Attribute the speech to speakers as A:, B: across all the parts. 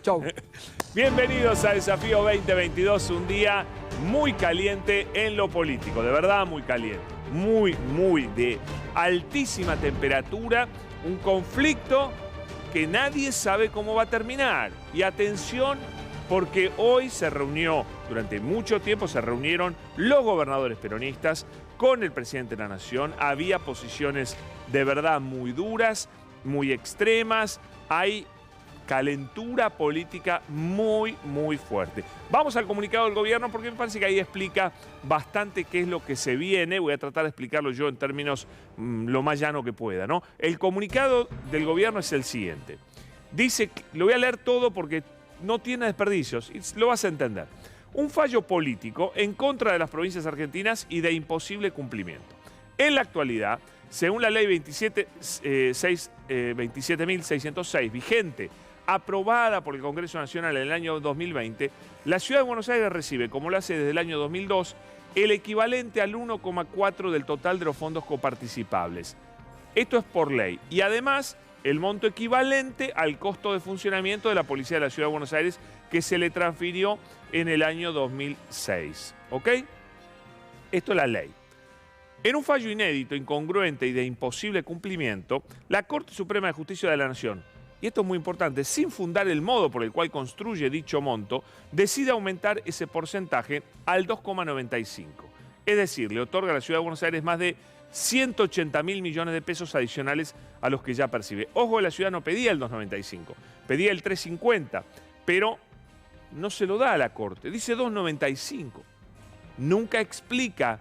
A: Chau.
B: Bienvenidos a Desafío 2022, un día muy caliente en lo político, de verdad muy caliente, muy de altísima temperatura, un conflicto que nadie sabe cómo va a terminar. Y atención, porque hoy se reunió, durante mucho tiempo se reunieron los gobernadores peronistas con el presidente de la Nación, había posiciones de verdad muy duras, muy extremas, hay calentura política muy fuerte. Vamos al comunicado del gobierno porque me parece que ahí explica bastante qué es lo que se viene. Voy a tratar de explicarlo yo en términos lo más llano que pueda, ¿no? El comunicado del gobierno es el siguiente. Dice, lo voy a leer todo porque no tiene desperdicios y lo vas a entender. Un fallo político en contra de las provincias argentinas y de imposible cumplimiento. En la actualidad, según la ley 27.606, vigente, aprobada por el Congreso Nacional en el año 2020, la Ciudad de Buenos Aires recibe, como lo hace desde el año 2002, el equivalente al 1,4 del total de los fondos coparticipables. Esto es por ley. Y además, el monto equivalente al costo de funcionamiento de la Policía de la Ciudad de Buenos Aires que se le transfirió en el año 2006. ¿Ok? Esto es la ley. En un fallo inédito, incongruente y de imposible cumplimiento, la Corte Suprema de Justicia de la Nación, y esto es muy importante, sin fundar el modo por el cual construye dicho monto, decide aumentar ese porcentaje al 2,95. Es decir, le otorga a la Ciudad de Buenos Aires más de 180.000 millones de pesos adicionales a los que ya percibe. Ojo, la ciudad no pedía el 2,95, pedía el 3,50, pero no se lo da a la Corte, dice 2,95. Nunca explica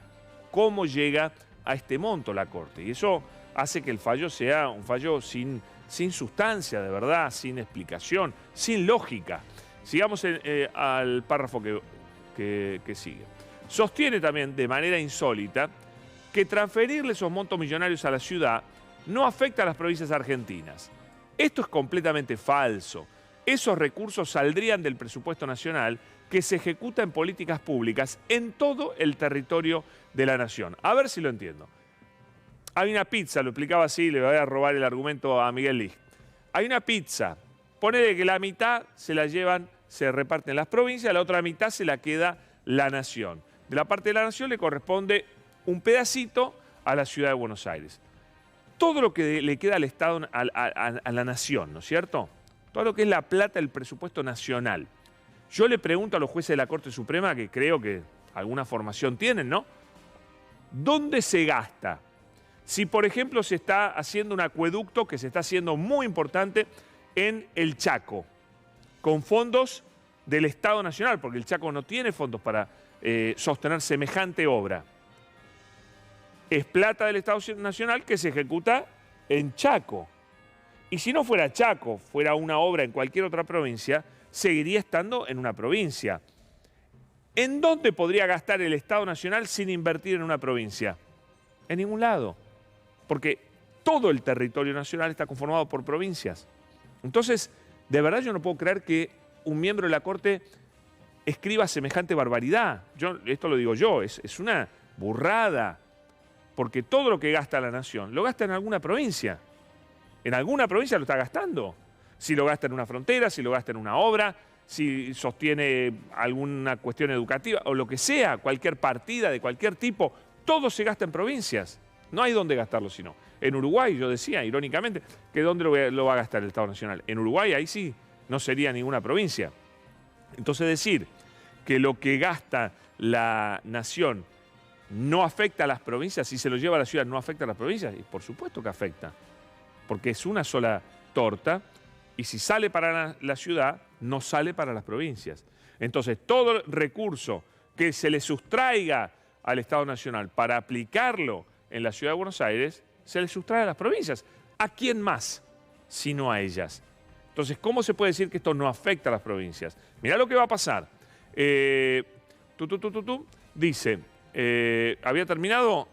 B: cómo llega a este monto la Corte. Y eso hace que el fallo sea un fallo sin sustancia, de verdad, sin explicación, sin lógica. Sigamos al párrafo que sigue. Sostiene también de manera insólita que transferirle esos montos millonarios a la ciudad no afecta a las provincias argentinas. Esto es completamente falso. Esos recursos saldrían del presupuesto nacional que se ejecuta en políticas públicas en todo el territorio de la nación. A ver si lo entiendo. Hay una pizza, lo explicaba así, le voy a robar el argumento a Miguel Lig. Hay una pizza, ponele que la mitad se la llevan, se reparten las provincias, la otra mitad se la queda la nación. De la parte de la nación le corresponde un pedacito a la ciudad de Buenos Aires. Todo lo que le queda al Estado, a la nación, ¿no es cierto? Todo lo que es la plata del presupuesto nacional. Yo le pregunto a los jueces de la Corte Suprema, que creo que alguna formación tienen, ¿no? ¿Dónde se gasta? Si, por ejemplo, se está haciendo un acueducto que se está haciendo muy importante en el Chaco, con fondos del Estado Nacional, porque el Chaco no tiene fondos para sostener semejante obra. Es plata del Estado Nacional que se ejecuta en Chaco. Y si no fuera Chaco, fuera una obra en cualquier otra provincia, seguiría estando en una provincia. ¿En dónde podría gastar el Estado Nacional sin invertir en una provincia? En ningún lado. Porque todo el territorio nacional está conformado por provincias. Entonces, de verdad yo no puedo creer que un miembro de la Corte escriba semejante barbaridad. Esto lo digo yo, es una burrada. Porque todo lo que gasta la nación, lo gasta en alguna provincia. En alguna provincia lo está gastando. Si lo gasta en una frontera, si lo gasta en una obra, si sostiene alguna cuestión educativa o lo que sea, cualquier partida de cualquier tipo, todo se gasta en provincias. No hay dónde gastarlo sino. En Uruguay, yo decía irónicamente, que ¿dónde lo va a gastar el Estado Nacional? En Uruguay, ahí sí, no sería ninguna provincia. Entonces decir que lo que gasta la nación no afecta a las provincias, si se lo lleva a la ciudad no afecta a las provincias, y por supuesto que afecta, porque es una sola torta, y si sale para la ciudad, no sale para las provincias. Entonces, todo recurso que se le sustraiga al Estado Nacional para aplicarlo en la Ciudad de Buenos Aires, se le sustrae a las provincias. ¿A quién más? Sino a ellas. Entonces, ¿cómo se puede decir que esto no afecta a las provincias? Mirá lo que va a pasar. Dice, ¿había terminado?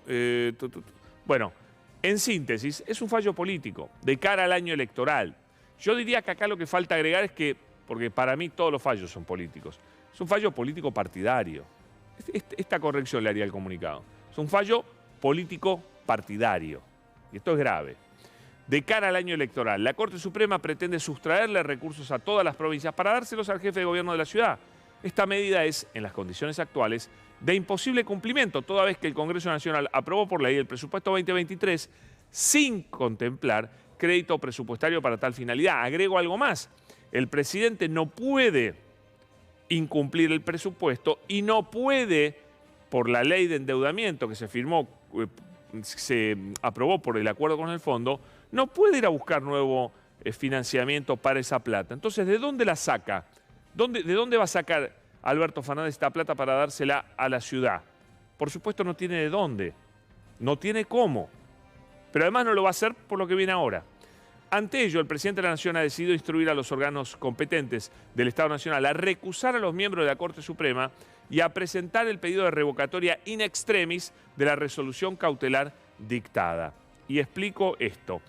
B: Bueno, en síntesis, es un fallo político de cara al año electoral. Yo diría que acá lo que falta agregar es que, porque para mí todos los fallos son políticos, es un fallo político partidario. Esta corrección le haría el comunicado. Es un fallo político partidario. Y esto es grave. de cara al año electoral. La Corte Suprema pretende sustraerle recursos a todas las provincias para dárselos al jefe de gobierno de la ciudad. Esta medida es, en las condiciones actuales, de imposible cumplimiento, toda vez que el Congreso Nacional aprobó por ley el presupuesto 2023 sin contemplar crédito presupuestario para tal finalidad. Agrego algo más. El presidente no puede incumplir el presupuesto y no puede, por la ley de endeudamiento que se firmó, se aprobó por el acuerdo con el fondo, no puede ir a buscar nuevo financiamiento para esa plata. Entonces, ¿de dónde la saca? ¿De dónde va a sacar Alberto Fernández esta plata para dársela a la ciudad? Por supuesto no tiene de dónde, no tiene cómo. Pero además no lo va a hacer por lo que viene ahora. Ante ello, el presidente de la Nación ha decidido instruir a los órganos competentes del Estado Nacional a recusar a los miembros de la Corte Suprema y a presentar el pedido de revocatoria in extremis de la resolución cautelar dictada. Y explico esto.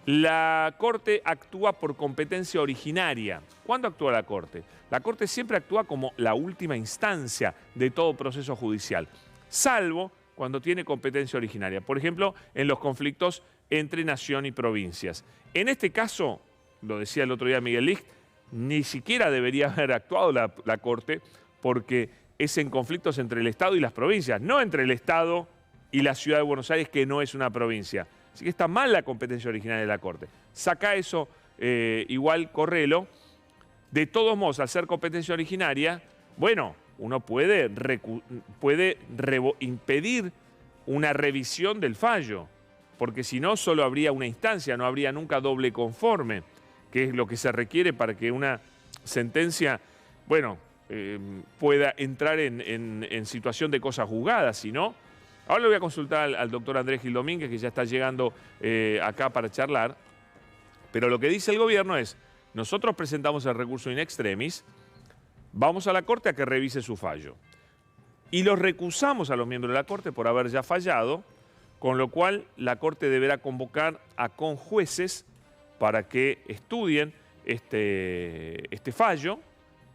B: La Corte actúa por competencia originaria. ¿Cuándo actúa la Corte? La Corte siempre actúa como la última instancia de todo proceso judicial, salvo cuando tiene competencia originaria. Por ejemplo, en los conflictos entre nación y provincias. En este caso, lo decía el otro día Miguel Licht, ni siquiera debería haber actuado la Corte porque es en conflictos entre el Estado y las provincias, no entre el Estado y la Ciudad de Buenos Aires, que no es una provincia. Así que está mal la competencia originaria de la Corte. Saca eso igual, correlo. De todos modos, al ser competencia originaria, bueno, uno puede impedir una revisión del fallo, porque si no, solo habría una instancia, no habría nunca doble conforme, que es lo que se requiere para que una sentencia, bueno, pueda entrar en situación de cosa juzgada, si no. Ahora le voy a consultar al doctor Andrés Gil Domínguez, que ya está llegando acá para charlar, pero lo que dice el gobierno es, nosotros presentamos el recurso in extremis, vamos a la Corte a que revise su fallo. Y los recusamos a los miembros de la Corte por haber ya fallado, con lo cual la Corte deberá convocar a conjueces para que estudien este fallo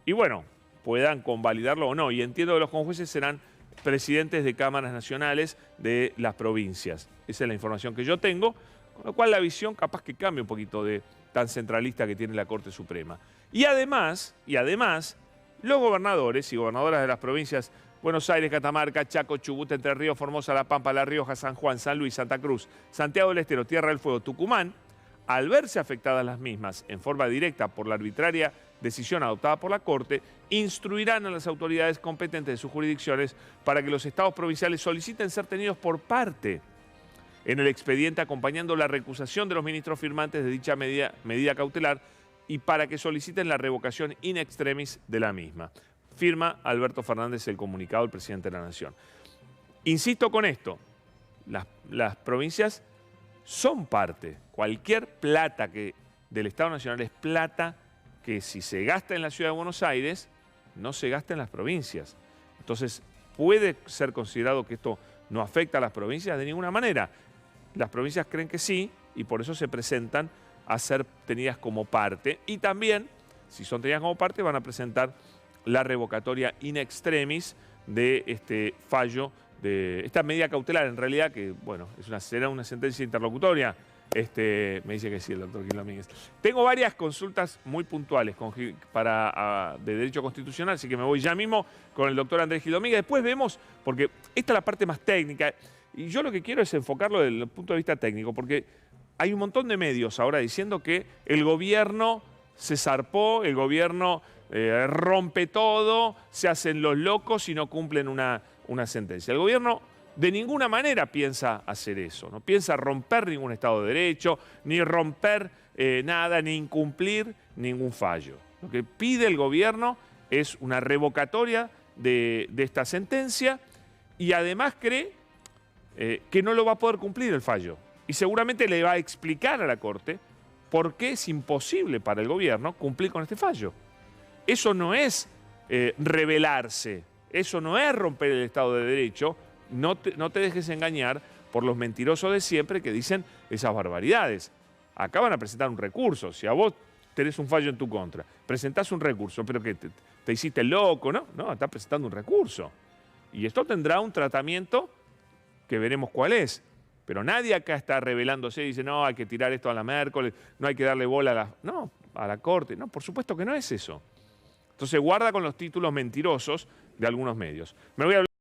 B: y, bueno, puedan convalidarlo o no. Y entiendo que los conjueces serán presidentes de cámaras nacionales de las provincias. Esa es la información que yo tengo, con lo cual la visión capaz que cambia un poquito de tan centralista que tiene la Corte Suprema. Y además, los gobernadores y gobernadoras de las provincias Buenos Aires, Catamarca, Chaco, Chubut, Entre Ríos, Formosa, La Pampa, La Rioja, San Juan, San Luis, Santa Cruz, Santiago del Estero, Tierra del Fuego, Tucumán, al verse afectadas las mismas en forma directa por la arbitraria decisión adoptada por la Corte, instruirán a las autoridades competentes de sus jurisdicciones para que los estados provinciales soliciten ser tenidos por parte en el expediente acompañando la recusación de los ministros firmantes de dicha medida cautelar y para que soliciten la revocación in extremis de la misma. Firma Alberto Fernández el comunicado del presidente de la Nación. Insisto con esto, las provincias son parte. Cualquier plata del Estado Nacional es plata que si se gasta en la Ciudad de Buenos Aires, no se gasta en las provincias. Entonces, ¿puede ser considerado que esto no afecta a las provincias? De ninguna manera. Las provincias creen que sí y por eso se presentan a ser tenidas como parte. Y también, si son tenidas como parte, van a presentar la revocatoria in extremis de este fallo, de esta medida cautelar, en realidad, que, bueno, será una sentencia interlocutoria. Me dice que sí el doctor Gil Domínguez. Tengo varias consultas muy puntuales de derecho constitucional, así que me voy ya mismo con el doctor Andrés Gil Domínguez. Después vemos, porque esta es la parte más técnica, y yo lo que quiero es enfocarlo desde el punto de vista técnico, porque hay un montón de medios ahora diciendo que el gobierno se zarpó, el gobierno rompe todo, se hacen los locos y no cumplen una sentencia. El gobierno de ninguna manera piensa hacer eso, no piensa romper ningún Estado de Derecho, ni romper nada, ni incumplir ningún fallo. Lo que pide el gobierno es una revocatoria de esta sentencia y además cree que no lo va a poder cumplir el fallo. Y seguramente le va a explicar a la Corte por qué es imposible para el gobierno cumplir con este fallo. Eso no es rebelarse, eso no es romper el Estado de Derecho. No te dejes engañar por los mentirosos de siempre que dicen esas barbaridades. Acá van a presentar un recurso. Si a vos tenés un fallo en tu contra, presentás un recurso, pero que te hiciste loco, ¿no? No, estás presentando un recurso. Y esto tendrá un tratamiento que veremos cuál es. Pero nadie acá está rebelándose y dice, no, hay que tirar esto a la Merkel, no hay que darle bola a la Corte. No, por supuesto que no es eso. Entonces guarda con los títulos mentirosos de algunos medios. Me voy a